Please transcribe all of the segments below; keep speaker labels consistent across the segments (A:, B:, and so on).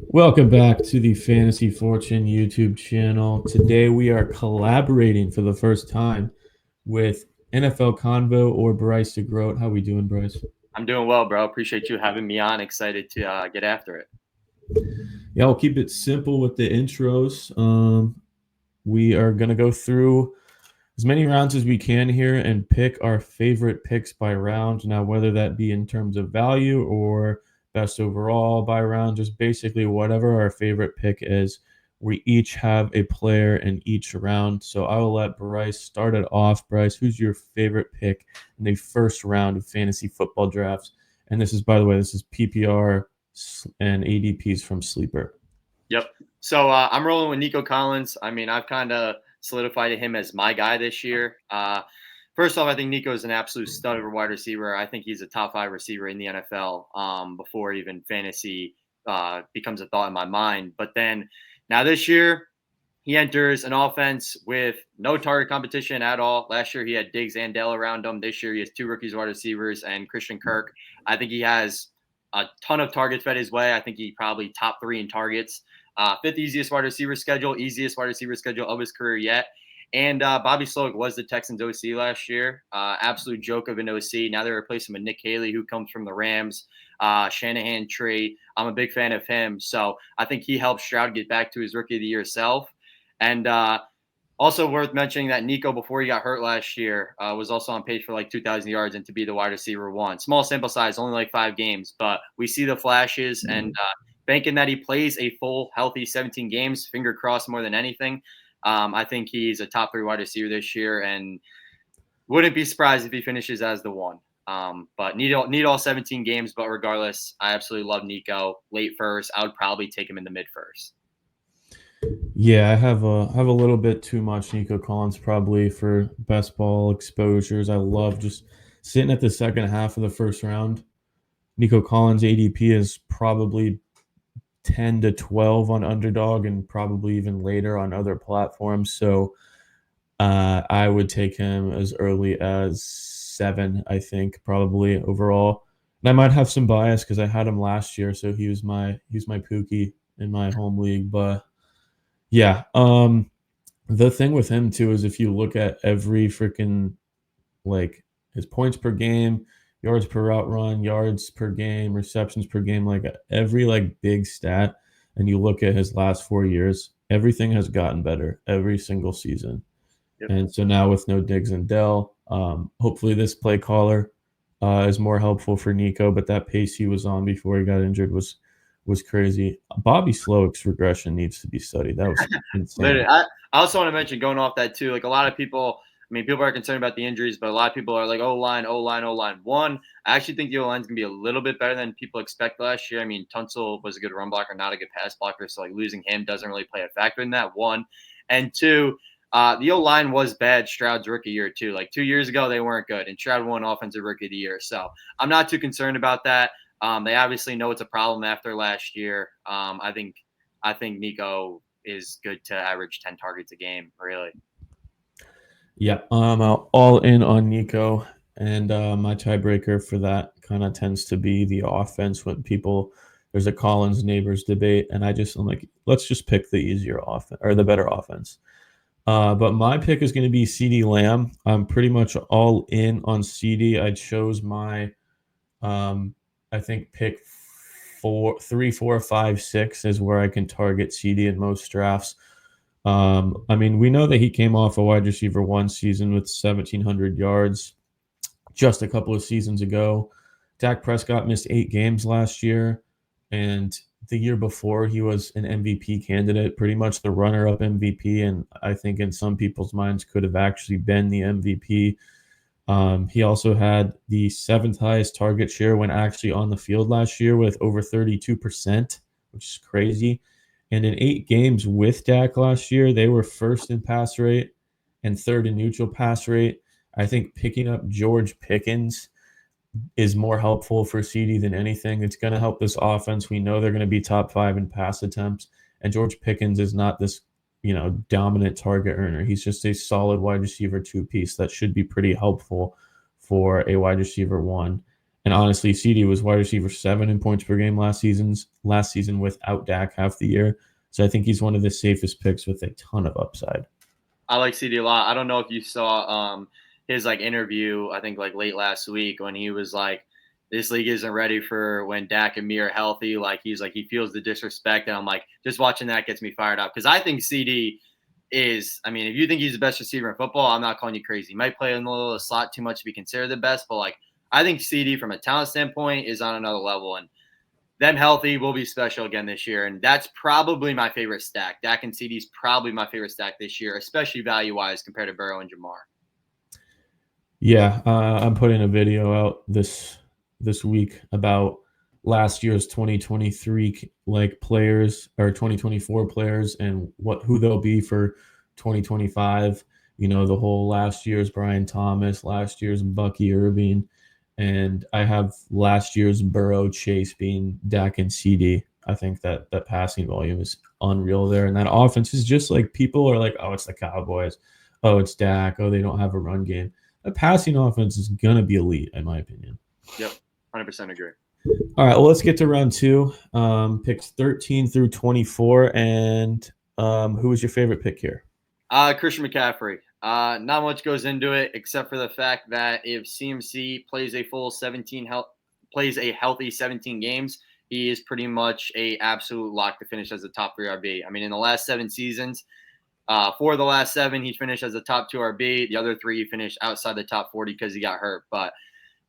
A: Welcome back to the Fantasy Fortune YouTube channel. Today we are collaborating for the first time with NFL Convo or Bryce DeGroat. How we doing, Bryce?
B: I'm doing well, bro. Appreciate you having me on. Excited to get after it.
A: Yeah, I'll keep it simple with the intros. We are going to go through as many rounds as we can here and pick our favorite picks by round. Now, whether that be in terms of value or best overall by round, just basically whatever our favorite pick is. We each have a player in each round. So I will let Bryce start it off. Bryce, who's your favorite pick in the first round of fantasy football drafts? And this is, by the way, this is PPR and ADPs from Sleeper.
B: Yep. So I'm rolling with Nico Collins. I mean, I've kind of solidified him as my guy this year. First off, I think Nico is an absolute stud of a wide receiver. I think he's a top 5 receiver in the NFL before even fantasy becomes a thought in my mind. But then now this year, he enters an offense with no target competition at all. Last year, he had Diggs and Dell around him. This year, he has 2 rookies wide receivers and Christian Kirk. I think he has a ton of targets fed his way. I think he probably top 3 in targets. Fifth easiest wide receiver schedule, easiest wide receiver schedule of his career yet. And Bobby Slowick was the Texans OC last year. Absolute joke of an OC. Now they're replacing him with Nick Haley, who comes from the Rams. Shanahan tree. I'm a big fan of him. So I think he helped Stroud get back to his rookie of the year self. And also worth mentioning that Nico, before he got hurt last year, was also on pace for like 2,000 yards and to be the wide receiver one. Small sample size, only like 5 games, but we see the flashes and banking that he plays a full, healthy 17 games, finger crossed more than anything. I think he's a top 3 wide receiver this year and wouldn't be surprised if he finishes as the one. But need all 17 games. But regardless, I absolutely love Nico. Late first, I would probably take him in the mid first.
A: Yeah, I have a little bit too much Nico Collins probably for best ball exposures. I love just sitting at the second half of the first round. Nico Collins ADP is probably 10 to 12 on Underdog and probably even later on other platforms. So I would take him as early as 7, I think, probably overall. And I might have some bias because I had him last year, so he was my Pookie in my home league. But yeah, the thing with him too is if you look at every freaking like his points per game, yards per route run, yards per game, receptions per game, like every like big stat, and you look at his last 4 years, everything has gotten better every single season.
B: Yep.
A: And so now with no Diggs and Dell, hopefully this play caller is more helpful for Nico. But that pace he was on before he got injured was crazy. Bobby Slowick's regression needs to be studied. That was
B: Literally,
A: insane.
B: I also want to mention going off that too. Like a lot of people, I mean, people are concerned about the injuries, but a lot of people are like, O line, O line, O line. One, I actually think the O line is gonna be a little bit better than people expect last year. I mean, Tunsil was a good run blocker, not a good pass blocker, so like losing him doesn't really play a factor in that. One, and two. The O line was bad Stroud's rookie year too. Like 2 years ago, they weren't good, and Stroud won Offensive Rookie of the Year. So I'm not too concerned about that. They obviously know it's a problem after last year. I think Nico is good to average 10 targets a game, really.
A: Yeah, I'm all in on Nico, and my tiebreaker for that kind of tends to be the offense. When people there's a Collins neighbors debate, and I'm like, let's just pick the easier offense or the better offense. But my pick is going to be CD Lamb. I'm pretty much all in on CD. I chose my, um, I think pick 4, 3, 4, 5, 6 is where I can target CD in most drafts. I mean, we know that he came off a wide receiver one season with 1,700 yards just a couple of seasons ago. Dak Prescott missed 8 games last year, and the year before he was an MVP candidate, pretty much the runner-up MVP, and I think in some people's minds could have actually been the MVP. He also had the 7th highest target share when actually on the field last year with over 32%, which is crazy. And in 8 games with Dak last year, they were first in pass rate and third in neutral pass rate. I think picking up George Pickens is more helpful for CD than anything. It's going to help this offense. We know they're going to be top 5 in pass attempts, and George Pickens is not this, dominant target earner. He's just a solid wide receiver 2 piece that should be pretty helpful for a wide receiver 1. And honestly, CD was wide receiver 7 in points per game last season without Dak half the year. So I think he's one of the safest picks with a ton of upside.
B: I like CD a lot. I don't know if you saw his like interview, I think like late last week when he was like, this league isn't ready for when Dak and me are healthy. Like he's like he feels the disrespect. And I'm like, just watching that gets me fired up. Because I think CD is, I mean, if you think he's the best receiver in football, I'm not calling you crazy. He might play in the little slot too much to be considered the best, but like I think CD from a talent standpoint is on another level. And them healthy will be special again this year. And that's probably my favorite stack. Dak and CD is probably my favorite stack this year, especially value-wise compared to Burrow and Jamar.
A: Yeah, I'm putting a video out this week about last year's 2023 like players or 2024 players and who they'll be for 2025. You know, the whole last year's Brian Thomas, last year's Bucky Irving, and I have last year's Burrow, Chase being Dak and CD. I think that passing volume is unreal there, and that offense is just like people are like, oh, it's the Cowboys, oh, it's Dak, oh, they don't have a run game. A passing offense is gonna be elite, in my opinion.
B: Yep, 100% agree.
A: All right, well, let's get to round two. Picks 13 through 24, and who was your favorite pick here?
B: Christian McCaffrey. Not much goes into it except for the fact that if CMC plays a full 17 plays a healthy 17 games, he is pretty much a absolute lock to finish as a top 3 RB. I mean, in the last 7 seasons, 4 of the last 7, he finished as a top 2 RB. The other 3, he finished outside the top 40 because he got hurt. But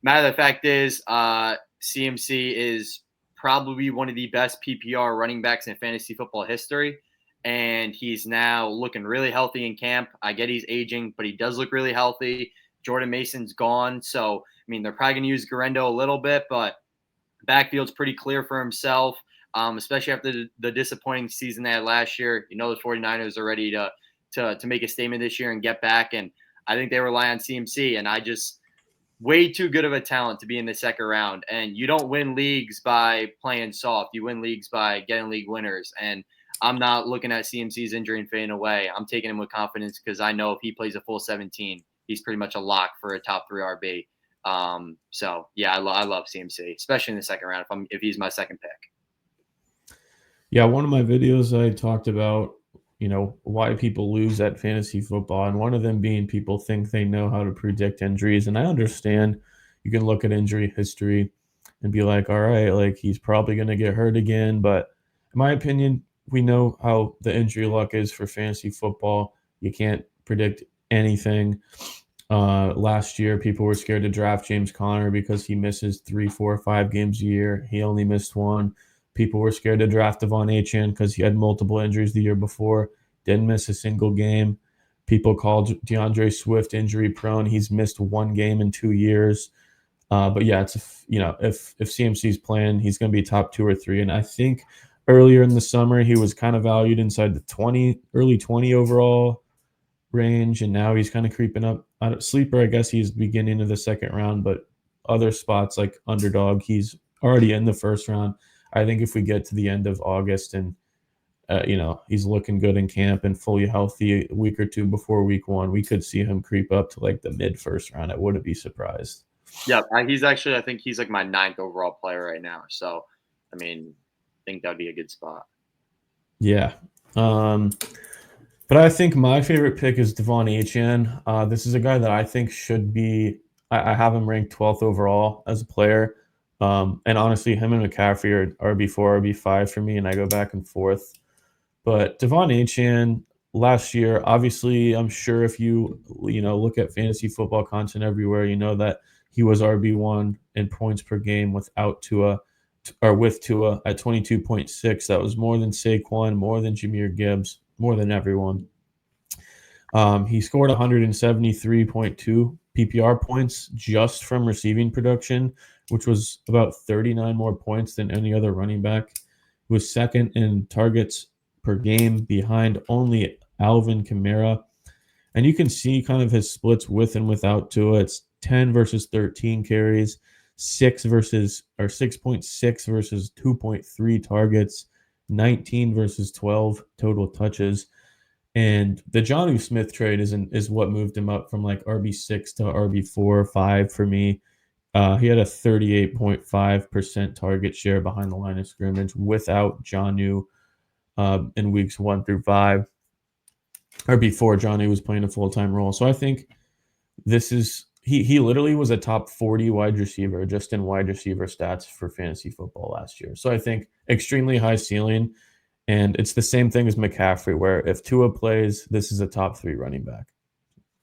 B: matter of the fact is, CMC is probably one of the best PPR running backs in fantasy football history. And he's now looking really healthy in camp. I get he's aging, but he does look really healthy. Jordan Mason's gone. So, I mean, they're probably going to use Garendo a little bit, but backfield's pretty clear for himself, especially after the disappointing season they had last year. You know, the 49ers are ready to make a statement this year and get back. And I think they rely on CMC. And I just way too good of a talent to be in the second round. And you don't win leagues by playing soft. You win leagues by getting league winners. And I'm not looking at CMC's injury and fading away. I'm taking him with confidence because I know if he plays a full 17, he's pretty much a lock for a top 3 RB. So yeah, I love CMC, especially in the second round if he's my second pick.
A: Yeah, one of my videos I talked about, you know, why people lose at fantasy football, and one of them being people think they know how to predict injuries. And I understand you can look at injury history and be like, all right, like he's probably going to get hurt again. But in my opinion, we know how the injury luck is for fantasy football. You can't predict anything. Last year, people were scared to draft James Conner because he misses 3, 4, 5 games a year. He only missed 1. People were scared to draft Devon Achane because he had multiple injuries the year before, didn't miss a single game. People called DeAndre Swift injury prone. He's missed 1 game in 2 years. But yeah, it's if CMC's playing, he's going to be top 2 or 3. And I think earlier in the summer he was kind of valued inside the early 20 overall range, and now he's kind of creeping up. Sleeper, I guess he's beginning of the second round, but other spots like underdog, he's already in the first round. I think if we get to the end of August and he's looking good in camp and fully healthy a week or 2 before week 1, we could see him creep up to like the mid first round. I wouldn't be surprised.
B: Yeah, he's actually, I think he's like my 9th overall player right now. So, I mean, I think that'd be a good spot.
A: Yeah. But I think my favorite pick is Devon Achane. This is a guy that I think should be – I have him ranked 12th overall as a player. And honestly, him and McCaffrey are RB4, RB5 for me, and I go back and forth. But Devon Achane last year, obviously, I'm sure if you look at fantasy football content everywhere, you know that he was RB1 in points per game without Tua – or with Tua at 22.6. That was more than Saquon, more than Jahmyr Gibbs, more than everyone. He scored 173.2 PPR points just from receiving production, which was about 39 more points than any other running back. He was second in targets per game behind only Alvin Kamara. And you can see kind of his splits with and without Tua. It's 10 versus 13 carries, 6.6 versus 2.3 targets, 19 versus 12 total touches. And the Jonnu Smith trade is what moved him up from like RB6 to RB4 or 5 for me. He had a 38.5% target share behind the line of scrimmage without Jonnu in weeks 1 through 5, or before Jonnu was playing a full time role. So I think this is he literally was a top 40 wide receiver just in wide receiver stats for fantasy football last year. So I think extremely high ceiling. And it's the same thing as McCaffrey, where if Tua plays, this is a top 3 running back.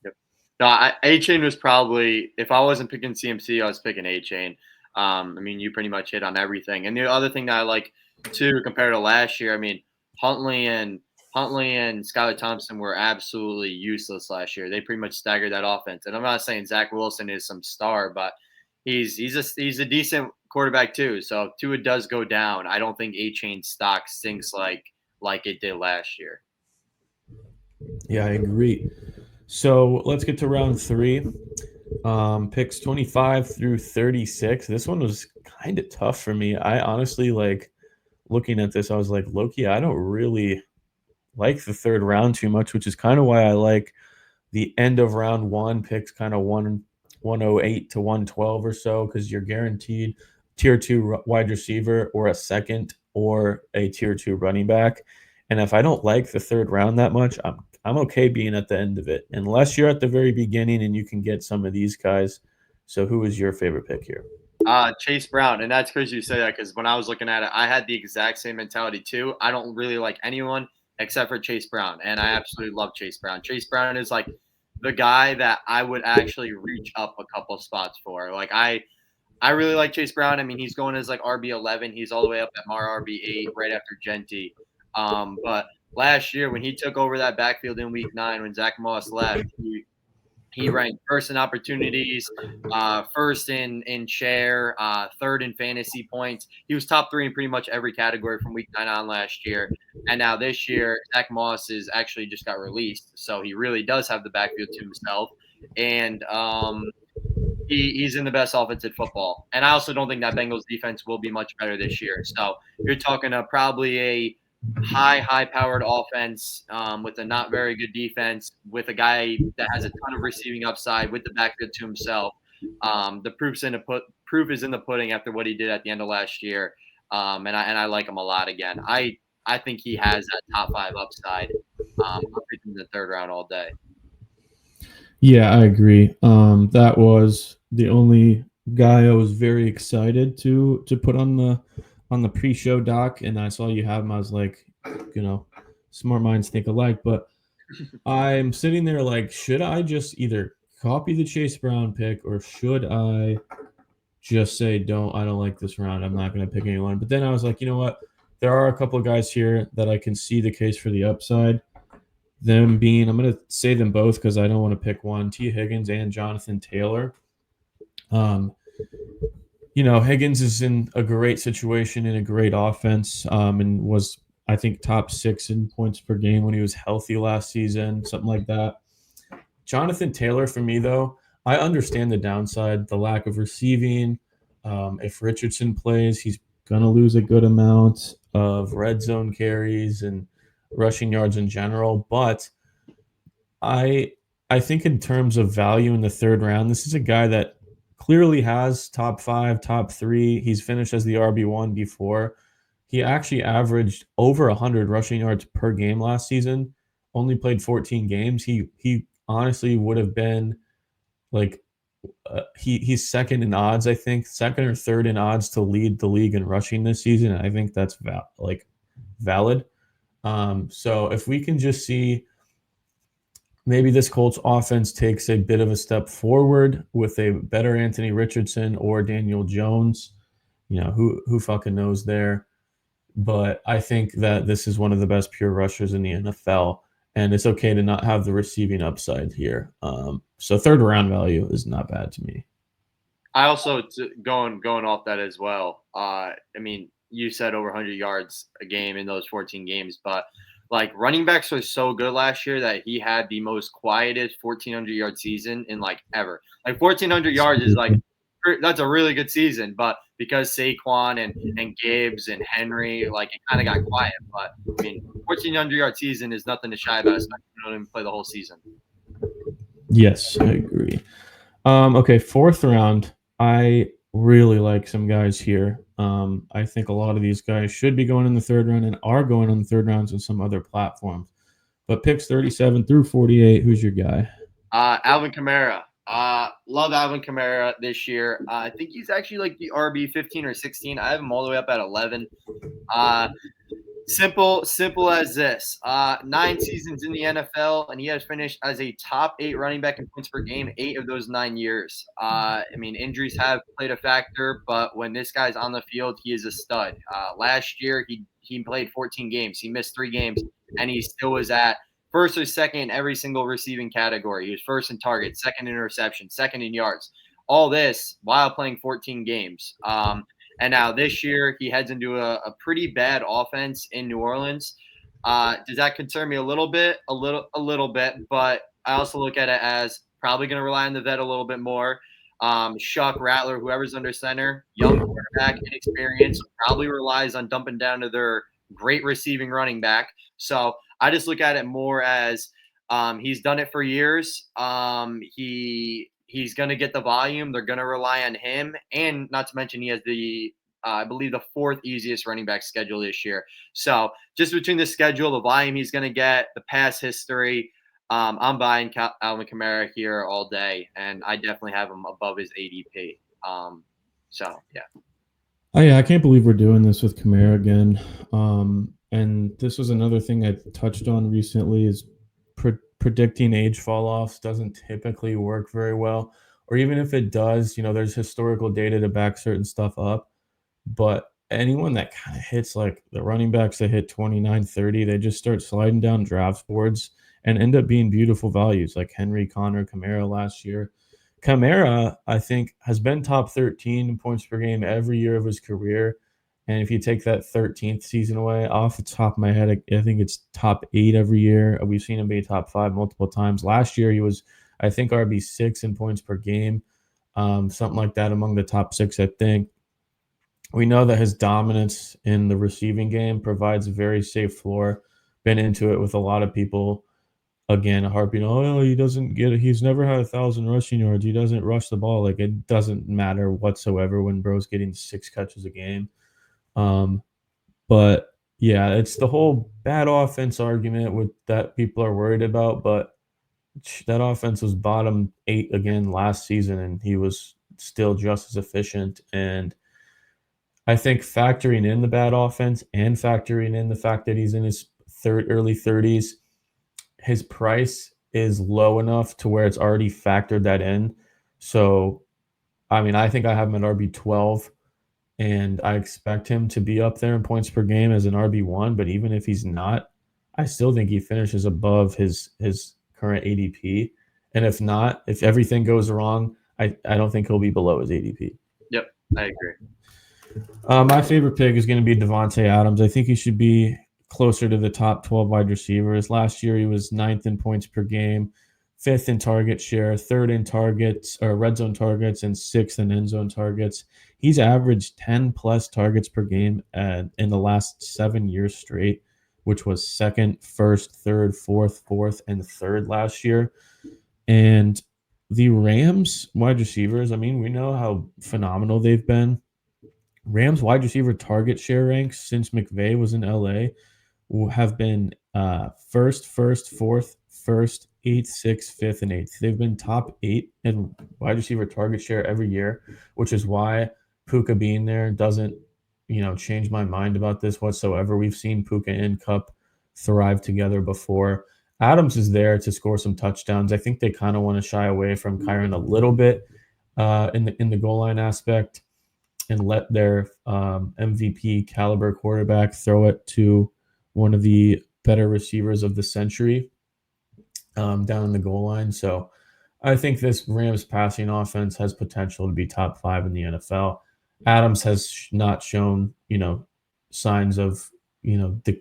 B: Yep. No, A-Chain was probably, if I wasn't picking CMC, I was picking A-Chain. I mean, you pretty much hit on everything. And the other thing that I like too, compared to last year, I mean, Huntley and Skylar Thompson were absolutely useless last year. They pretty much staggered that offense. And I'm not saying Zach Wilson is some star, but he's a decent quarterback too. So if Tua does go down, I don't think A-Chain stock stinks like it did last year.
A: Yeah, I agree. So let's get to round 3. Picks 25 through 36. This one was kind of tough for me. I honestly, like, looking at this, I was like, Loki, I don't really like the third round too much, which is kind of why I like the end of round 1 picks, kind of 108 to 112 or so, because you're guaranteed tier 2 wide receiver or a second or a tier 2 running back. And if I don't like the third round that much, I'm okay being at the end of it, unless you're at the very beginning and you can get some of these guys. So who is your favorite pick here?
B: Chase Brown, and that's crazy you say that because when I was looking at it, I had the exact same mentality too. I don't really like anyone except for Chase Brown, and I absolutely love Chase Brown. Chase Brown is like the guy that I would actually reach up a couple spots for. Like I really like Chase Brown. I mean, he's going as like RB11. He's all the way up at Mar RB8 right after Genty. But last year when he took over that backfield in Week 9 when Zach Moss left, he ranked first in opportunities, first in share, third in fantasy points. He was top 3 in pretty much every category from Week 9 on last year. And now this year, Zach Moss is actually just got released, so he really does have the backfield to himself. And he's in the best offense in football. And I also don't think that Bengals defense will be much better this year. So you're talking probably a high-powered offense with a not very good defense, with a guy that has a ton of receiving upside, with the backfield to himself. The proof is in the pudding after what he did at the end of last year, and I like him a lot again. I think he has that top 5 upside. I'm picking the third round all day.
A: Yeah, I agree. That was the only guy I was very excited to put on the pre-show doc, and I saw you have him. I was like, smart minds think alike. But I'm sitting there like, should I just either copy the Chase Brown pick or should I just say, I don't like this round. I'm not going to pick anyone. But then I was like, you know what? There are a couple of guys here that I can see the case for the upside. Them being, I'm going to say them both because I don't want to pick one, T. Higgins and Jonathan Taylor. Higgins is in a great situation in a great offense, and was, I think, top 6 in points per game when he was healthy last season, something like that. Jonathan Taylor, for me, though, I understand the downside, the lack of receiving. If Richardson plays, he's going to lose a good amount of red zone carries and rushing yards in general. But I think in terms of value in the third round, this is a guy that clearly has top 5, top 3. He's finished as the RB1 before. He actually averaged over 100 rushing yards per game last season. Only played 14 games. He honestly would have been like he's second in odds, I think, second or third in odds to lead the league in rushing this season. I think that's valid. So if we can just see maybe this Colts offense takes a bit of a step forward with a better Anthony Richardson or Daniel Jones, who fucking knows there. But I think that this is one of the best pure rushers in the NFL, and it's okay to not have the receiving upside here. So third round value is not bad to me.
B: I also going off that as well. I mean, you said over 100 yards a game in those 14 games, but like running backs were so good last year that he had the most quietest 1,400-yard season in like ever. Like 1,400 yards is like that's a really good season, but because Saquon and Gibbs and Henry, like it kind of got quiet. But I mean, 1,400-yard season is nothing to shy about, especially if you don't even play the whole season.
A: Yes, I agree. Okay, fourth round. I really like some guys here. I think a lot of these guys should be going in the third round and are going in the third rounds in some other platforms. But picks 37 through 48, who's your guy?
B: Alvin Kamara. Love Alvin Kamara this year. I think he's actually like the RB 15 or 16. I have him all the way up at 11. Uh, simple as this. 9 seasons in the NFL, and he has finished as a top 8 running back in points per game 8 of those 9 years. I mean, injuries have played a factor, but when this guy's on the field, he is a stud. Last year, he played 14 games. He missed 3 games, and he still was at first or second in every single receiving category. He was first in targets, second in interception, second in yards. All this while playing 14 games. And now this year he heads into a pretty bad offense in New Orleans. Does that concern me a little bit? A little bit, but I also look at it as probably going to rely on the vet a little bit more. Shuck, Rattler, whoever's under center, young quarterback, inexperienced, probably relies on dumping down to their great receiving running back. So I just look at it more as he's done it for years. He's going to get the volume. They're going to rely on him, and not to mention he has the I believe the fourth easiest running back schedule this year. So just between the schedule, the volume he's going to get, the pass history, I'm buying Alvin Kamara here all day, and I definitely have him above his ADP. So yeah.
A: Oh yeah, I can't believe we're doing this with Kamara again. And this was another thing I touched on recently is predicting age fall offs doesn't typically work very well. Or even if it does, there's historical data to back certain stuff up. But anyone that kind of hits like the running backs that hit 29, 30, they just start sliding down draft boards and end up being beautiful values like Henry, Connor, Kamara last year. Kamara, I think, has been top 13 in points per game every year of his career. And if you take that 13th season away, off the top of my head, I think it's top 8 every year. We've seen him be top 5 multiple times. Last year, he was, I think, RB6 in points per game, something like that, among the top 6, I think. We know that his dominance in the receiving game provides a very safe floor. Been into it with a lot of people. Again, harping, oh, he doesn't get it. He's never had 1,000 rushing yards. He doesn't rush the ball. Like it doesn't matter whatsoever when bro's getting 6 catches a game. But yeah, it's the whole bad offense argument with that people are worried about. But that offense was bottom 8 again last season, and he was still just as efficient. And I think factoring in the bad offense and factoring in the fact that he's in his early 30s, his price is low enough to where it's already factored that in. So, I mean, I think I have him at RB12, and I expect him to be up there in points per game as an RB1. But even if he's not, I still think he finishes above his current ADP. And if not, if everything goes wrong, I don't think he'll be below his ADP.
B: Yep, I agree.
A: My favorite pick is going to be Davante Adams. I think he should be closer to the top 12 wide receivers. Last year, he was 9th in points per game, 5th in target share, 3rd in targets or red zone targets, and 6th in end zone targets. He's averaged 10 plus targets per game in the last 7 years straight, which was 2nd, 1st, 3rd, 4th, 4th, and 3rd last year. And the Rams wide receivers, I mean, we know how phenomenal they've been. Rams wide receiver target share ranks since McVay was in LA have been first, fourth, first, eighth, sixth, fifth, and eighth. They've been top 8 in wide receiver target share every year, which is why Puka being there doesn't, change my mind about this whatsoever. We've seen Puka and Cup thrive together before. Adams is there to score some touchdowns. I think they kind of want to shy away from Kyron a little bit in the goal line aspect and let their MVP caliber quarterback throw it to one of the better receivers of the century down in the goal line. So I think this Rams passing offense has potential to be top 5 in the NFL. Adams has not shown, signs of,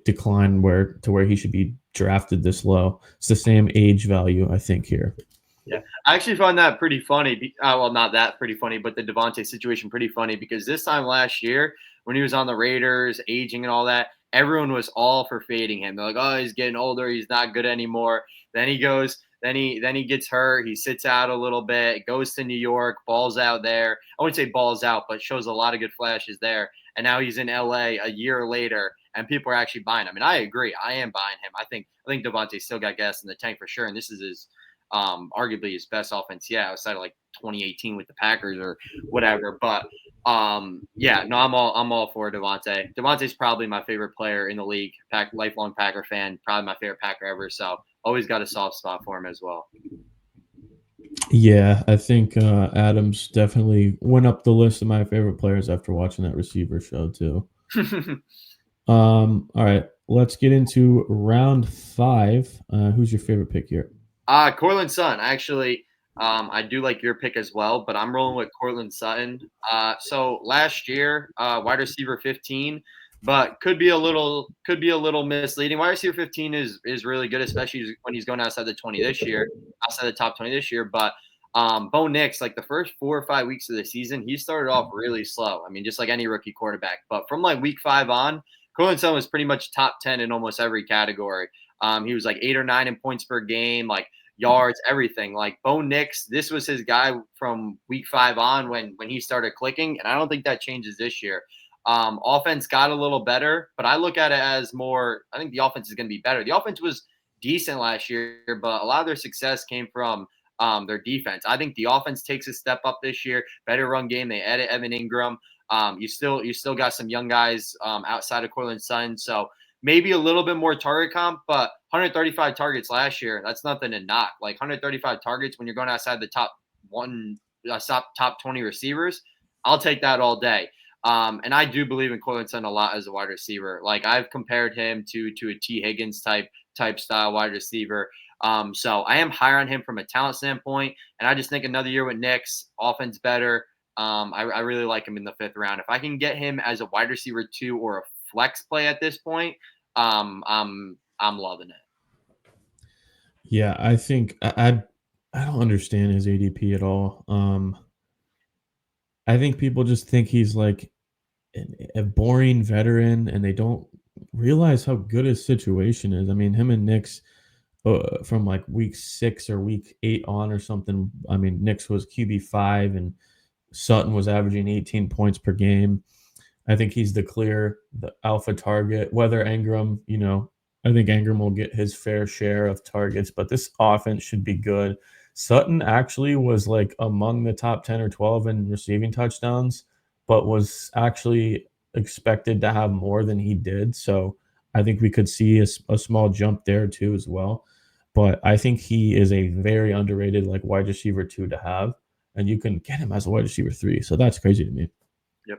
A: decline where he should be drafted this low. It's the same age value, I think, here.
B: Yeah, I actually found that pretty funny. Well, not that pretty funny, but the Davante situation pretty funny because this time last year when he was on the Raiders, aging and all that, everyone was all for fading him. They're like, "Oh, he's getting older. He's not good anymore." Then he goes. Then he gets hurt. He sits out a little bit, goes to New York, balls out there. I wouldn't say balls out, but shows a lot of good flashes there. And now he's in LA a year later, and people are actually buying him. I mean, I agree. I am buying him. I think Devontae still got gas in the tank for sure, and this is his arguably his best offense, outside of like 2018 with the Packers or whatever. But yeah, no, I'm all for Devontae. Devontae's probably my favorite player in the league. Lifelong Packer fan, probably my favorite Packer ever. So always got a soft spot for him as well.
A: Yeah, I think Adams definitely went up the list of my favorite players after watching that receiver show too. All right, let's get into round 5. Who's your favorite pick here?
B: Cortland Sutton. Actually, I do like your pick as well, but I'm rolling with Cortland Sutton. So last year, wide receiver 15, but could be a little misleading. Wide receiver 15 is really good, especially when he's going outside the 20 this year, outside the top 20 this year. But Bo Nix, like the first 4 or 5 weeks of the season, he started off really slow. I mean, just like any rookie quarterback. But from like week 5 on, Cortland Sutton was pretty much top 10 in almost every category. He was like 8 or 9 in points per game, like yards, everything. Like Bo Nix, this was his guy from week 5 on when he started clicking, and I don't think that changes this year. Offense got a little better, but I look at it as more. I think the offense is going to be better. The offense was decent last year, but a lot of their success came from their defense. I think the offense takes a step up this year. Better run game. They added Evan Ingram. You still got some young guys outside of Cortland Sutton, so maybe a little bit more target comp, but 135 targets last year, that's nothing to knock. Like 135 targets when you're going outside the top 20 receivers, I'll take that all day. And I do believe in Cortland Sutton a lot as a wide receiver. Like I've compared him to a T. Higgins type style wide receiver. So I am higher on him from a talent standpoint, and I just think another year with Knicks, offense better. I really like him in the 5th round. If I can get him as a wide receiver 2 or a flex play at this point, I'm loving it.
A: Yeah, I think I don't understand his ADP at all. I think people just think he's like a boring veteran, and they don't realize how good his situation is. I mean, him and Knicks from like week 6 or week 8 on or something. I mean, Knicks was QB5 and Sutton was averaging 18 points per game. I think he's the alpha target. Whether Ingram, I think Ingram will get his fair share of targets, but this offense should be good. Sutton actually was like among the top 10 or 12 in receiving touchdowns, but was actually expected to have more than he did. So I think we could see a small jump there too as well. But I think he is a very underrated like wide receiver 2 to have, and you can get him as a wide receiver 3. So that's crazy to me.
B: Yep.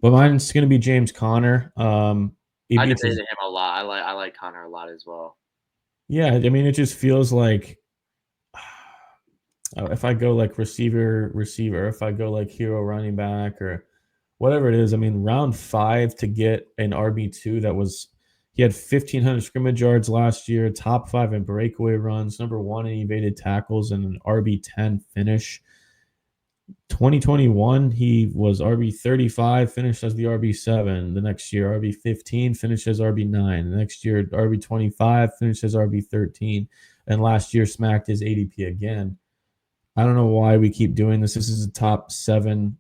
A: But mine's going to be James Conner.
B: I debated him a lot. I like Connor a lot as well.
A: Yeah, I mean, it just feels like if I go like receiver, if I go like hero running back or whatever it is, I mean, round 5 to get an RB2 he had 1,500 scrimmage yards last year, top 5 in breakaway runs, number 1 in evaded tackles, and an RB10 finish. 2021, he was RB35, finished as the RB7. The next year, RB15, finished as RB9. The next year, RB25, finished as RB13. And last year, smacked his ADP again. I don't know why we keep doing this. This is a top 7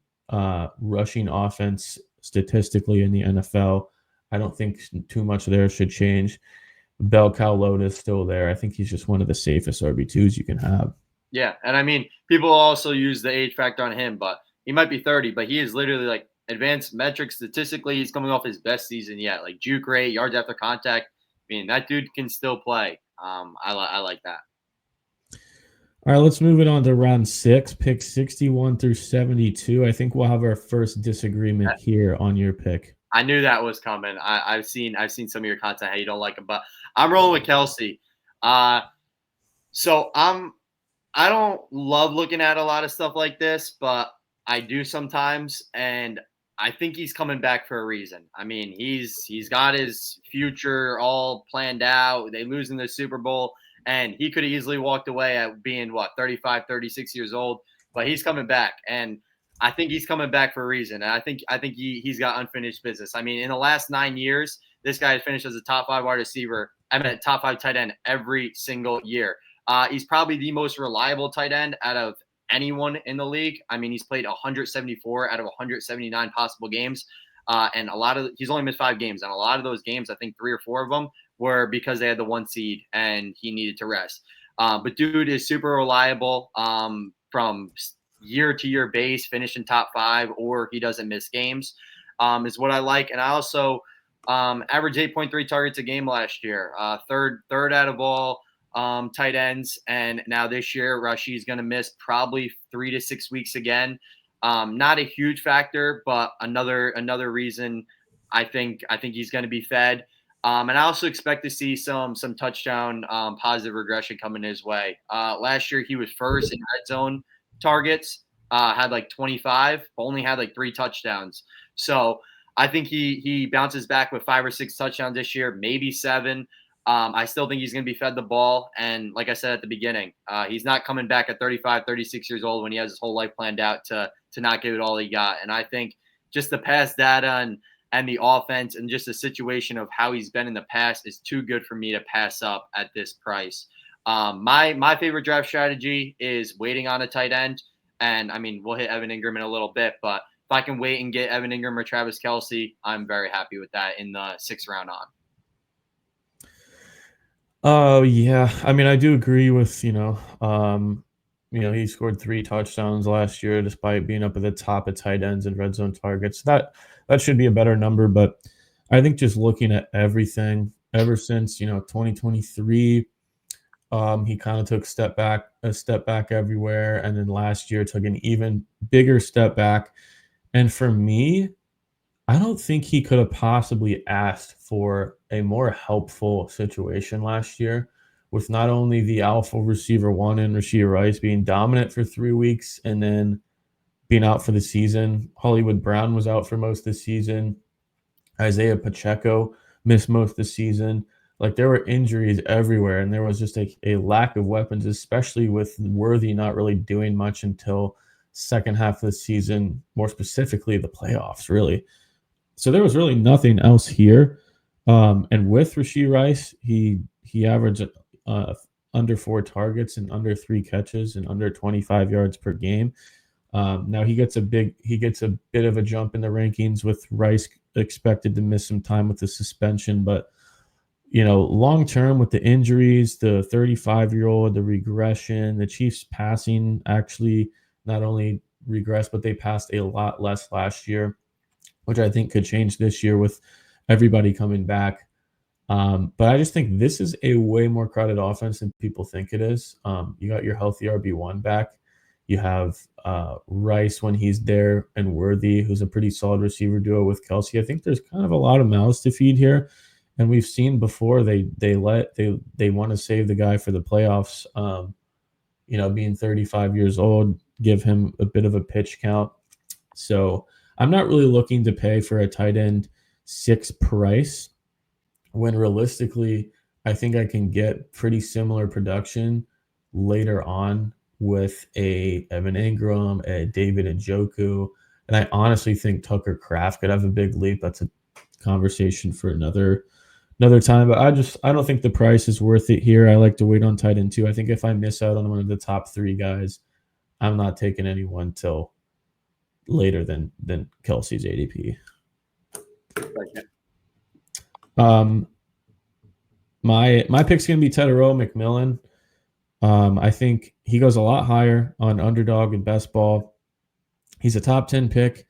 A: rushing offense statistically in the NFL. I don't think too much there should change. Bell cow load is still there. I think he's just one of the safest RB2s you can have.
B: Yeah, and I mean, people also use the age factor on him, but he might be 30, but he is literally like advanced metrics statistically. He's coming off his best season yet, like juke rate, yards after contact. I mean, that dude can still play. I like that.
A: All right, let's move it on to round 6, pick 61 through 72. I think we'll have our first disagreement here on your pick.
B: I knew that was coming. I've seen some of your content how you don't like him, but I'm rolling with Kelsey. So I don't love looking at a lot of stuff like this, but I do sometimes, and I think he's coming back for a reason. I mean, he's got his future all planned out. They lose in the Super Bowl, and he could have easily walked away at being 35, 36 years old, but he's coming back, and I think he's coming back for a reason. And I think he's got unfinished business. I mean, in the last 9 years, this guy has finished as a top 5 wide receiver. I mean, top 5 tight end every single year. He's probably the most reliable tight end out of anyone in the league. I mean, he's played 174 out of 179 possible games. And he's only missed 5 games. And a lot of those games, I think 3 or 4 of them were because they had the 1 seed and he needed to rest. But dude is super reliable from year to year base, finishing top 5, or he doesn't miss games, is what I like. And I also averaged 8.3 targets a game last year, third out of all tight ends. And now this year, Rasheed's going to miss probably 3 to 6 weeks again. Not a huge factor, but another reason I think he's going to be fed. And I also expect to see some touchdown positive regression coming his way. Last year he was first in red zone targets, had like 25, but only had like 3 touchdowns. So I think he bounces back with 5 or 6 touchdowns this year, maybe 7. I still think he's going to be fed the ball. And like I said at the beginning, he's not coming back at 35, 36 years old when he has his whole life planned out to not give it all he got. And I think just the past data and the offense and just the situation of how he's been in the past is too good for me to pass up at this price. My favorite draft strategy is waiting on a tight end. And I mean, we'll hit Evan Ingram in a little bit, but if I can wait and get Evan Ingram or Travis Kelce, I'm very happy with that in the 6th round on.
A: Oh yeah, I mean, I do agree with he scored 3 touchdowns last year despite being up at the top of tight ends and red zone targets. That should be a better number, but I think just looking at everything ever since 2023, he kind of took a step back everywhere, and then last year took an even bigger step back. And for me, I don't think he could have possibly asked for a more helpful situation last year with not only the alpha receiver one and Rashee Rice being dominant for 3 weeks and then being out for the season. Hollywood Brown was out for most of the season. Isaiah Pacheco missed most of the season. Like there were injuries everywhere, and there was just a lack of weapons, especially with Worthy not really doing much until second half of the season, more specifically the playoffs, really. So there was really nothing else here. And with Rashee Rice, he averaged under 4 targets and under 3 catches and under 25 yards per game. Now he gets a bit of a jump in the rankings with Rice expected to miss some time with the suspension, but long term with the injuries, the 35-year-old, the regression, the Chiefs passing actually not only regressed, but they passed a lot less last year, which I think could change this year with everybody coming back. But I just think this is a way more crowded offense than people think it is. You got your healthy RB1 back. You have Rice when he's there and Worthy, who's a pretty solid receiver duo with Kelce. I think there's kind of a lot of mouths to feed here. And we've seen before they want to save the guy for the playoffs. Being 35 years old, give him a bit of a pitch count. So I'm not really looking to pay for a tight end 6 price when realistically I think I can get pretty similar production later on with a Evan Ingram, a David Njoku, and I honestly think Tucker Kraft could have a big leap. That's a conversation for another time, but I don't think the price is worth it here. I like to wait on tight end too. I think if I miss out on one of the top 3 guys, I'm not taking anyone till later than Kelce's ADP. My pick's gonna be Tedero McMillan. I think he goes a lot higher on underdog and best ball. He's a top 10 pick,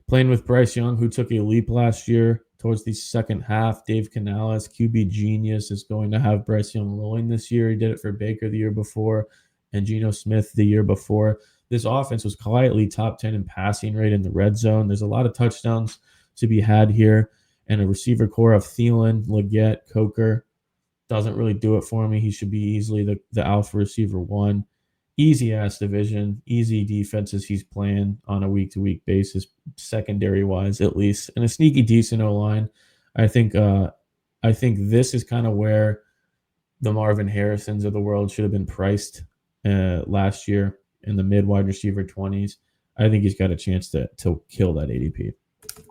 A: playing with Bryce Young, who took a leap last year towards the second half. Dave Canales, QB genius, is going to have Bryce Young rolling this year. He did it for Baker the year before and Geno Smith the year before. This offense was quietly top 10 in passing rate in the red zone. There's a lot of touchdowns to be had here, and a receiver core of Thielen, Leggett, Coker doesn't really do it for me. He should be easily the alpha receiver one. Easy ass division, easy defenses he's playing on a week to week basis, secondary wise at least, and a sneaky decent O line. I think this is kind of where the Marvin Harrisons of the world should have been priced last year in the mid wide receiver 20s. I think he's got a chance to kill that ADP.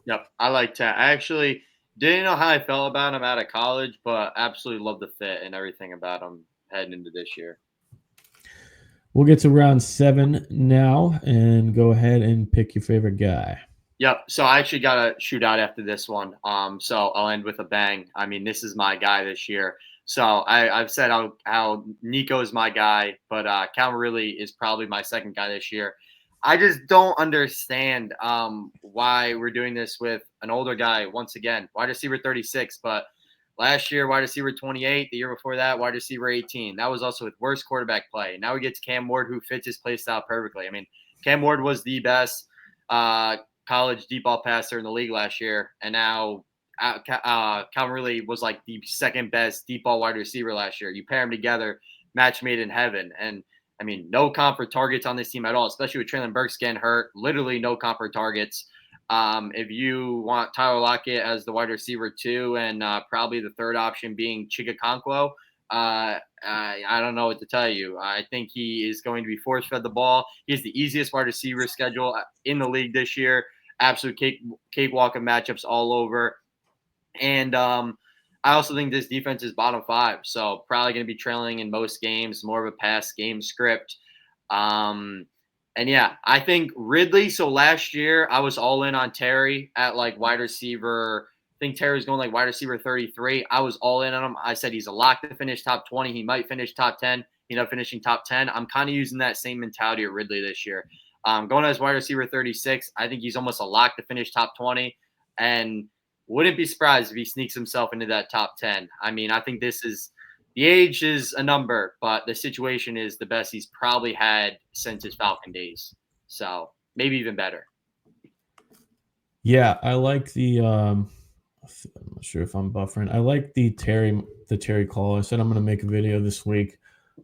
B: Yep, I like that. I actually didn't know how I felt about him out of college, but absolutely love the fit and everything about him heading into this year.
A: We'll get to round 7 now and go ahead and pick your favorite guy.
B: Yep. So I actually got a shootout after this one. So I'll end with a bang. I mean, this is my guy this year. So I've said how Nico is my guy, but Calvin really is probably my second guy this year. I just don't understand why we're doing this with an older guy once again, wide receiver 36, but last year wide receiver 28, the year before that wide receiver 18. That was also with worst quarterback play. Now we get to Cam Ward, who fits his play style perfectly. I mean, Cam Ward was the best college deep ball passer in the league last year, and now Calvin really was like the second best deep ball wide receiver last year. You pair them together, match made in heaven. And I mean, no comp for targets on this team at all, especially with Traylon Burks getting hurt. Literally no comp for targets. If you want Tyler Lockett as the wide receiver 2 and probably the third option being Chika Conquo, I don't know what to tell you. I think he is going to be force fed the ball. He has the easiest wide receiver schedule in the league this year. Absolute cakewalk of matchups all over. And I also think this defense is bottom 5. So probably going to be trailing in most games, more of a pass game script. And yeah, I think Ridley. So last year I was all in on Terry at like wide receiver. I think Terry's going like wide receiver 33. I was all in on him. I said he's a lock to finish top 20. He might finish top 10. He ended up finishing top 10. I'm kind of using that same mentality of Ridley this year. Going as wide receiver 36, I think he's almost a lock to finish top 20. And wouldn't be surprised if he sneaks himself into that top 10. I mean, I think the age is a number, but the situation is the best he's probably had since his Falcon days. So maybe even better.
A: Yeah, I like the I'm not sure if I'm buffering. I like the Terry call. I said I'm going to make a video this week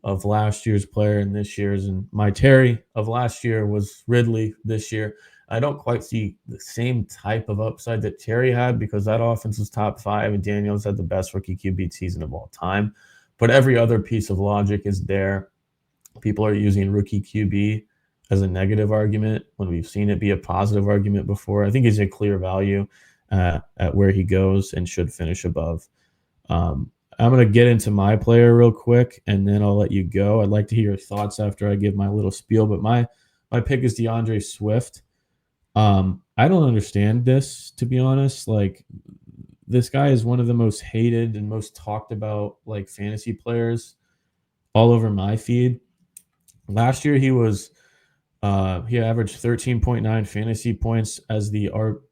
A: of last year's player and this year's, and my Terry of last year was Ridley this year. I don't quite see the same type of upside that Terry had because that offense was top 5 and Daniels had the best rookie QB season of all time. But every other piece of logic is there. People are using rookie QB as a negative argument when we've seen it be a positive argument before. I think he's a clear value at where he goes and should finish above. I'm going to get into my player real quick, and then I'll let you go. I'd like to hear your thoughts after I give my little spiel, but my pick is DeAndre Swift. I don't understand this, to be honest. Like, this guy is one of the most hated and most talked about like fantasy players all over my feed. Last year he averaged 13.9 fantasy points as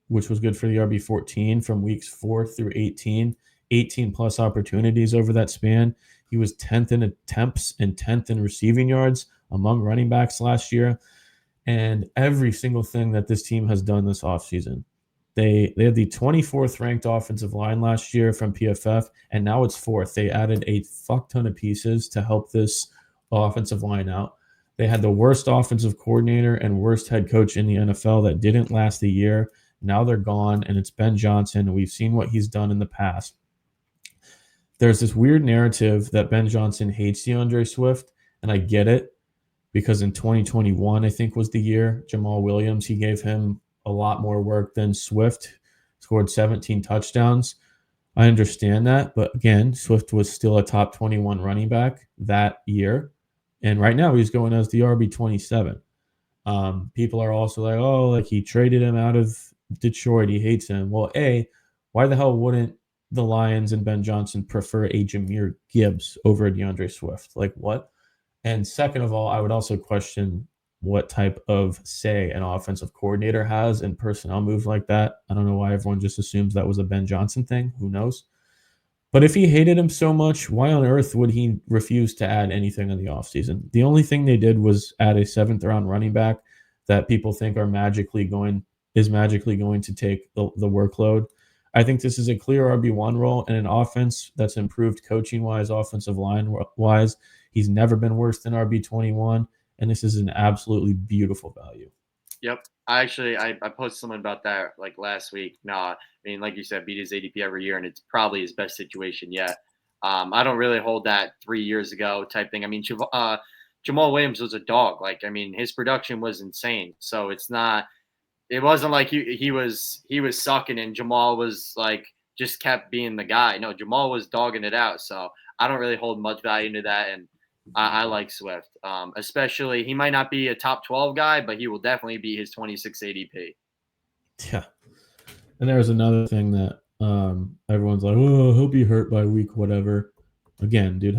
A: which was good for the RB14 from weeks 4 through 18, 18 plus opportunities over that span. He was 10th in attempts and 10th in receiving yards among running backs last year. And every single thing that this team has done this offseason. They had the 24th ranked offensive line last year from PFF, and now it's 4th. They added a fuck ton of pieces to help this offensive line out. They had the worst offensive coordinator and worst head coach in the NFL that didn't last a year. Now they're gone, and it's Ben Johnson. We've seen what he's done in the past. There's this weird narrative that Ben Johnson hates DeAndre Swift, and I get it because in 2021, I think was the year, Jamal Williams, he gave him a lot more work than Swift, scored 17 touchdowns. I understand that, but again, Swift was still a top 21 running back that year. And right now he's going as the RB27. People are also like, oh, like he traded him out of Detroit. He hates him. Well, why the hell wouldn't the Lions and Ben Johnson prefer a Jahmyr Gibbs over DeAndre Swift? Like what? And second of all, I would also question what type of say an offensive coordinator has in personnel moves like that. I don't know why everyone just assumes that was a Ben Johnson thing. Who knows? But if he hated him so much, why on earth would he refuse to add anything in the offseason? The only thing they did was add a 7th round running back that people think is magically going to take the workload. I think this is a clear RB1 role and an offense that's improved coaching wise, offensive line wise. He's never been worse than RB21, and this is an absolutely beautiful value.
B: Yep. I posted something about that like last week. No, I mean, like you said, beat his ADP every year, and it's probably his best situation yet. I don't really hold that 3 years ago type thing. I mean, Jamal Williams was a dog. Like, I mean, his production was insane. So it wasn't like he was sucking and Jamal was like just kept being the guy. No, Jamal was dogging it out. So I don't really hold much value into that. And I like Swift, especially he might not be a top 12 guy, but he will definitely be his 26 ADP.
A: Yeah. And there's another thing that everyone's like, oh, he'll be hurt by week whatever. Again, dude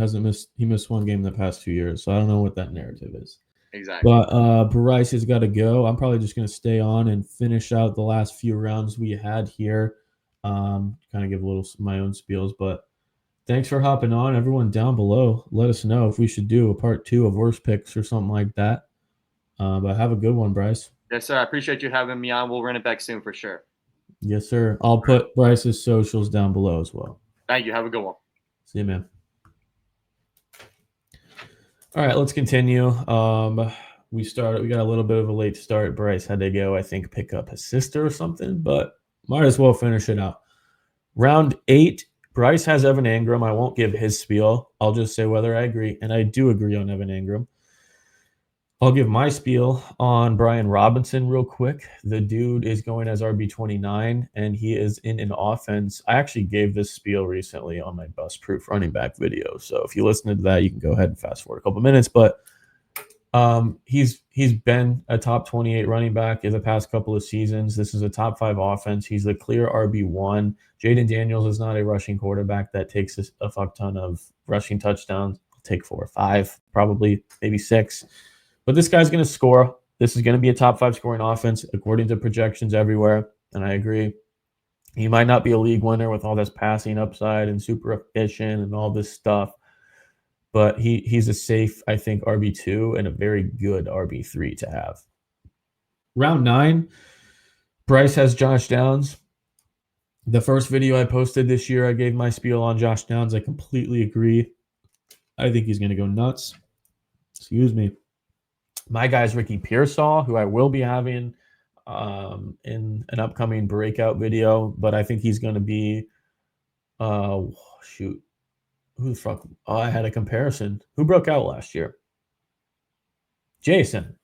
A: he missed one game in the past 2 years, so I don't know what that narrative is.
B: Exactly.
A: But Bryce has got to go. I'm probably just going to stay on and finish out the last few rounds we had here. Kind of give a little my own spiels, but thanks for hopping on. Everyone down below, let us know if we should do a part 2 of worst picks or something like that. But have a good one, Bryce.
B: Yes, sir. I appreciate you having me on. We'll run it back soon for sure.
A: Yes, sir. I'll put Bryce's socials down below as well.
B: Thank you. Have a good one.
A: See you, man. All right, let's continue. We got a little bit of a late start. Bryce had to go, I think, pick up his sister or something, but might as well finish it out. Round 8, Bryce has Evan Engram. I won't give his spiel. I'll just say whether I agree, and I do agree on Evan Engram. I'll give my spiel on Brian Robinson real quick. The dude is going as RB29, and he is in an offense. I actually gave this spiel recently on my Bust Proof running back video. So if you listen to that, you can go ahead and fast forward a couple minutes. But he's been a top 28 running back in the past couple of seasons. This is a top 5 offense. He's the clear RB1. Jaden Daniels is not a rushing quarterback that takes a fuck ton of rushing touchdowns. He'll take 4 or 5, probably, maybe 6. But this guy's going to score. This is going to be a top 5 scoring offense according to projections everywhere. And I agree. He might not be a league winner with all this passing upside and super efficient and all this stuff. But he's a safe, I think, RB2 and a very good RB3 to have. Round 9, Bryce has Josh Downs. The first video I posted this year, I gave my spiel on Josh Downs. I completely agree. I think he's going to go nuts. Excuse me. My guy's Ricky Pearsall, who I will be having in an upcoming breakout video, but I think he's going to be, who the fuck? Oh, I had a comparison. Who broke out last year? Jason.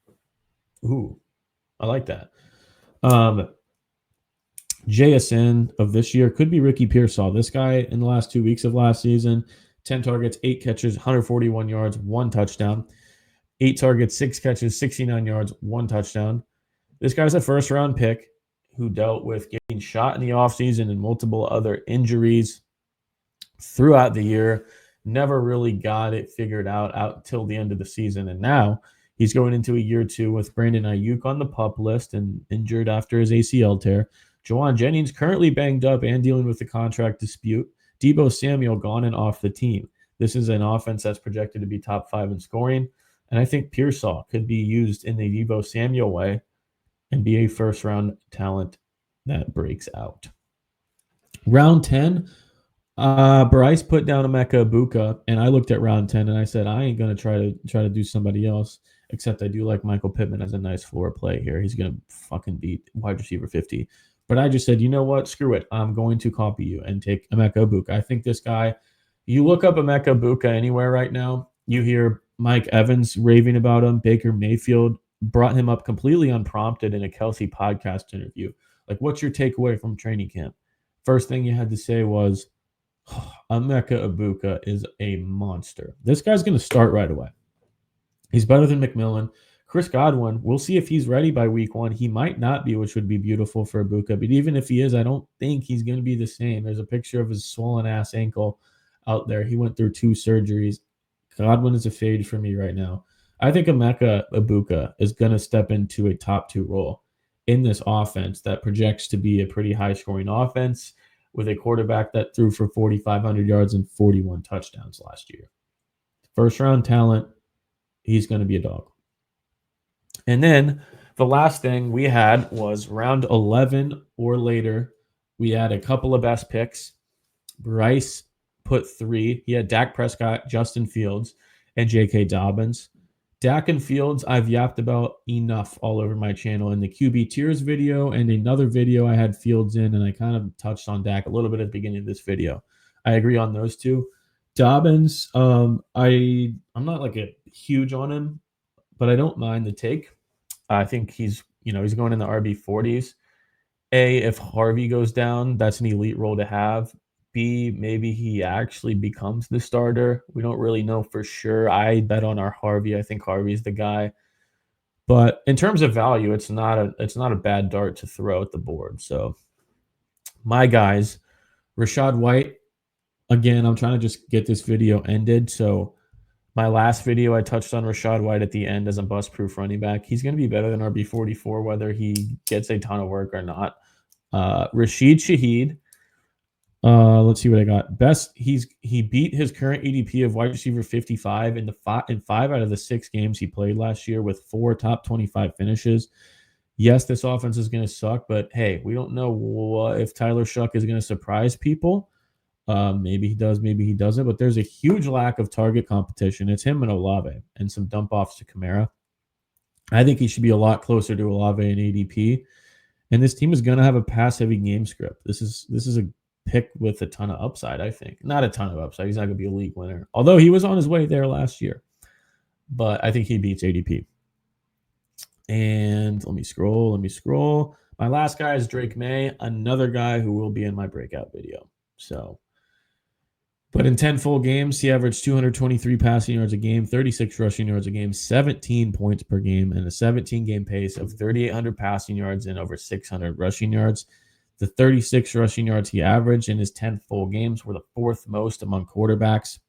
A: Ooh, I like that. JSN of this year could be Ricky Pearsall. This guy in the last 2 weeks of last season, 10 targets, 8 catches, 141 yards, 1 touchdown. 8 targets, 6 catches, 69 yards, 1 touchdown. This guy's a first-round pick who dealt with getting shot in the offseason and multiple other injuries throughout the year. Never really got it figured out till the end of the season. And now he's going into a year 2 with Brandon Ayuk on the PUP list and injured after his ACL tear. Juwan Jennings currently banged up and dealing with the contract dispute. Deebo Samuel gone and off the team. This is an offense that's projected to be top 5 in scoring. And I think Pearsall could be used in the Deebo Samuel way and be a first-round talent that breaks out. Round 10, Bryce put down Emeka Egbuka, and I looked at round 10 and I said, I ain't going to try to do somebody else, except I do like Michael Pittman as a nice floor play here. He's going to fucking beat wide receiver 50. But I just said, you know what? Screw it. I'm going to copy you and take Emeka Egbuka. I think this guy, you look up Emeka Egbuka anywhere right now, you hear Mike Evans raving about him. Baker Mayfield brought him up completely unprompted in a Kelsey podcast interview. Like, what's your takeaway from training camp? First thing you had to say was, oh, Emeka Egbuka is a monster. This guy's going to start right away. He's better than McMillan. Chris Godwin, we'll see if he's ready by week 1. He might not be, which would be beautiful for Egbuka. But even if he is, I don't think he's going to be the same. There's a picture of his swollen ass ankle out there. He went through 2 surgeries. Godwin is a fade for me right now. I think Emeka Egbuka is going to step into a top 2 role in this offense that projects to be a pretty high-scoring offense with a quarterback that threw for 4,500 yards and 41 touchdowns last year. First-round talent, he's going to be a dog. And then the last thing we had was round 11 or later. We had a couple of best picks. Bryce put 3. He had Dak Prescott, Justin Fields, and J.K. Dobbins. Dak and Fields, I've yapped about enough all over my channel in the QB tiers video and another video I had Fields in, and I kind of touched on Dak a little bit at the beginning of this video. I agree on those 2. Dobbins, I'm not like a huge on him, but I don't mind the take. I think he's going in the RB40s. If Harvey goes down, that's an elite role to have. B, maybe he actually becomes the starter. We don't really know for sure. I bet on our Harvey. I think Harvey's the guy. But in terms of value, it's not a bad dart to throw at the board. So my guys, Rashad White. Again, I'm trying to just get this video ended. So my last video, I touched on Rashad White at the end as a bust-proof running back. He's going to be better than RB44, whether he gets a ton of work or not. Rashid Shaheed. Let's see what I got. He beat his current ADP of wide receiver 55 in five out of the 6 games he played last year with 4 top 25 finishes. Yes, this offense is going to suck, but hey, we don't know if Tyler Shuck is going to surprise people. Maybe he does, maybe he doesn't, but there's a huge lack of target competition. It's him and Olave and some dump offs to Kamara. I think he should be a lot closer to Olave and ADP. And this team is going to have a pass heavy game script. This is a pick with a ton of upside, I think. Not a ton of upside. He's not going to be a league winner, although he was on his way there last year. But I think he beats ADP. And let me scroll. My last guy is Drake May, another guy who will be in my breakout video. So, but in 10 full games, he averaged 223 passing yards a game, 36 rushing yards a game, 17 points per game, and a 17-game pace of 3,800 passing yards and over 600 rushing yards. The 36 rushing yards he averaged in his 10 full games were the 4th most among quarterbacks.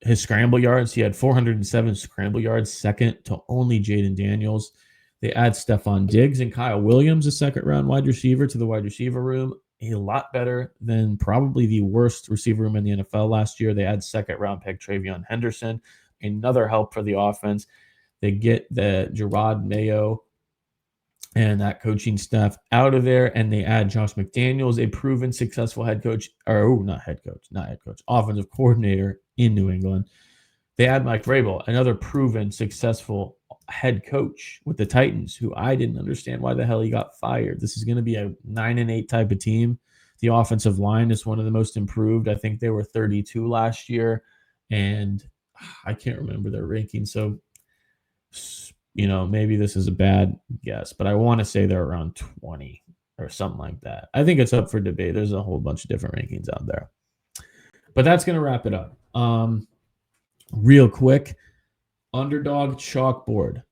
A: His scramble yards, he had 407 scramble yards, second to only Jaden Daniels. They add Stephon Diggs and Kyle Williams, a second-round wide receiver, to the wide receiver room. A lot better than probably the worst receiver room in the NFL last year. They add second-round pick TreVeyon Henderson, another help for the offense. They get the Gerard Mayo and that coaching staff out of there, and they add Josh McDaniels, a proven successful offensive coordinator in New England. They add Mike Vrabel, another proven successful head coach with the Titans, who I didn't understand why the hell he got fired. This is going to be a 9-8 type of team. The offensive line is one of the most improved. I think they were 32 last year, and I can't remember their ranking. So, maybe this is a bad guess, but I want to say they're around 20 or something like that. I think it's up for debate. There's a whole bunch of different rankings out there. But that's going to wrap it up. Real quick, Underdog Chalkboard.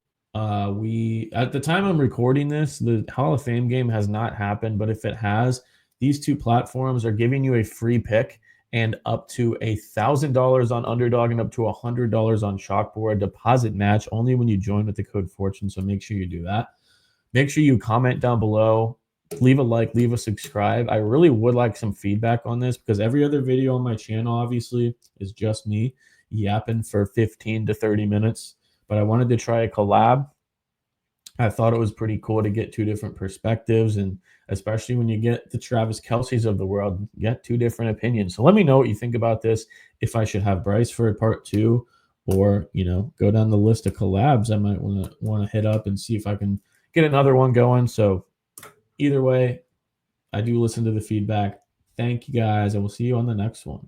A: We at the time I'm recording this, the Hall of Fame game has not happened, but if it has, these 2 platforms are giving you a free pick and up to $1,000 on Underdog and up to $100 on Chalkboard. Deposit match only when you join with the code Fortune, so make sure you do that. Make sure you comment down below, leave a like, leave a subscribe. I really would like some feedback on this because every other video on my channel obviously is just me yapping for 15 to 30 minutes, but I wanted to try a collab. I thought it was pretty cool to get 2 different perspectives, and especially when you get the Travis Kelce's of the world, get 2 different opinions. So let me know what you think about this, if I should have Bryce for part 2, or go down the list of collabs I might want to hit up and see if I can get another one going. So either way, I do listen to the feedback. Thank you guys, and we'll see you on the next one.